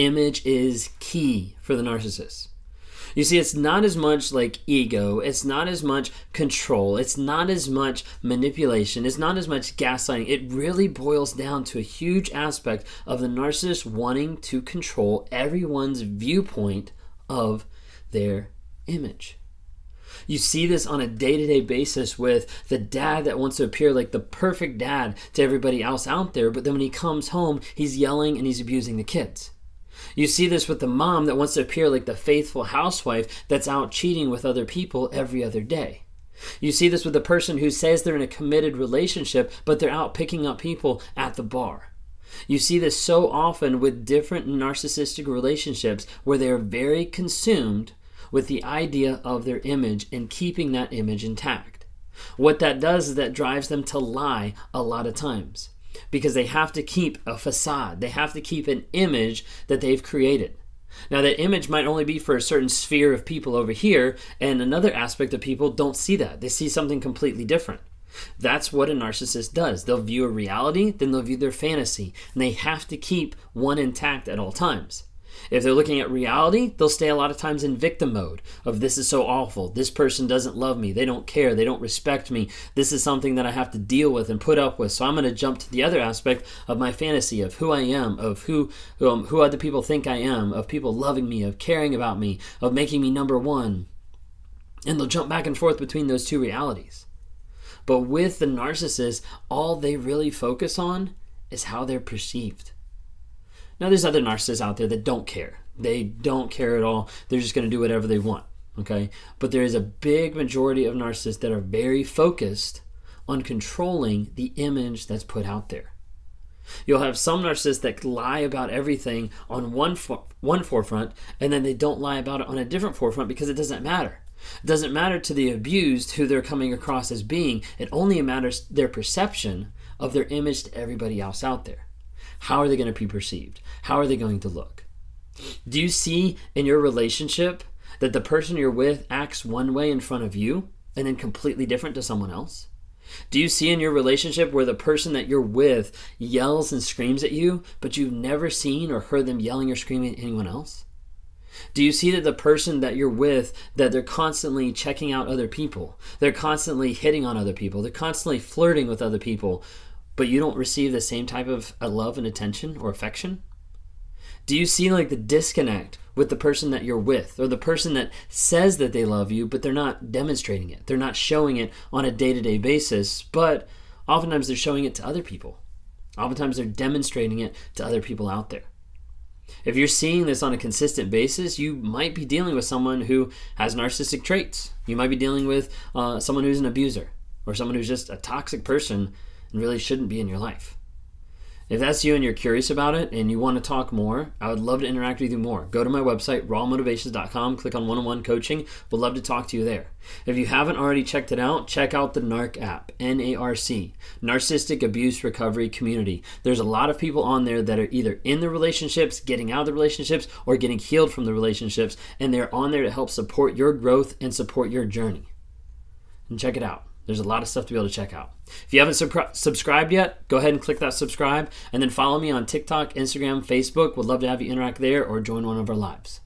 Image is key for the narcissist. You see, it's not as much like ego, it's not as much control, it's not as much manipulation, it's not as much gaslighting. It really boils down to a huge aspect of the narcissist wanting to control everyone's viewpoint of their image. You see this on a day-to-day basis with the dad that wants to appear like the perfect dad to everybody else out there, but then when he comes home, he's yelling and he's abusing the kids. You see this with the mom that wants to appear like the faithful housewife that's out cheating with other people every other day. You see this with the person who says they're in a committed relationship, but they're out picking up people at the bar. You see this so often with different narcissistic relationships where they are very consumed with the idea of their image and keeping that image intact. What that does is that drives them to lie a lot of times, because they have to keep a facade. They have to keep an image that they've created. Now, that image might only be for a certain sphere of people over here, and another aspect of people don't see that. They see something completely different. That's what a narcissist does. They'll view a reality, then they'll view their fantasy, and they have to keep one intact at all times. If they're looking at reality, they'll stay a lot of times in victim mode of this is so awful. This person doesn't love me. They don't care. They don't respect me. This is something that I have to deal with and put up with. So I'm going to jump to the other aspect of my fantasy of who I am, of who other people think I am, of people loving me, of caring about me, of making me number one. And they'll jump back and forth between those two realities. But with the narcissist, all they really focus on is how they're perceived. Now, there's other narcissists out there that don't care. They don't care at all. They're just going to do whatever they want, okay? But there is a big majority of narcissists that are very focused on controlling the image that's put out there. You'll have some narcissists that lie about everything on one forefront, and then they don't lie about it on a different forefront because it doesn't matter. It doesn't matter to the abused who they're coming across as being. It only matters their perception of their image to everybody else out there. How are they going to be perceived? How are they going to look? Do you see in your relationship that the person you're with acts one way in front of you and then completely different to someone else? Do you see in your relationship where the person that you're with yells and screams at you, but you've never seen or heard them yelling or screaming at anyone else? Do you see that the person that you're with, that they're constantly checking out other people, they're constantly hitting on other people, they're constantly flirting with other people, but you don't receive the same type of love and attention or affection? Do you see like the disconnect with the person that you're with, or the person that says that they love you, but they're not demonstrating it? They're not showing it on a day-to-day basis, but oftentimes they're showing it to other people. Oftentimes they're demonstrating it to other people out there. If you're seeing this on a consistent basis, you might be dealing with someone who has narcissistic traits. You might be dealing with someone who's an abuser, or someone who's just a toxic person and really shouldn't be in your life. If that's you and you're curious about it and you want to talk more, I would love to interact with you more. Go to my website, rawmotivations.com, click on one-on-one coaching. We'd love to talk to you there. If you haven't already checked it out, check out the NARC app, N-A-R-C, Narcissistic Abuse Recovery Community. There's a lot of people on there that are either in the relationships, getting out of the relationships, or getting healed from the relationships, and they're on there to help support your growth and support your journey. And check it out. There's a lot of stuff to be able to check out. If you haven't subscribed yet, go ahead and click that subscribe, and then follow me on TikTok, Instagram, Facebook. Would love to have you interact there or join one of our lives.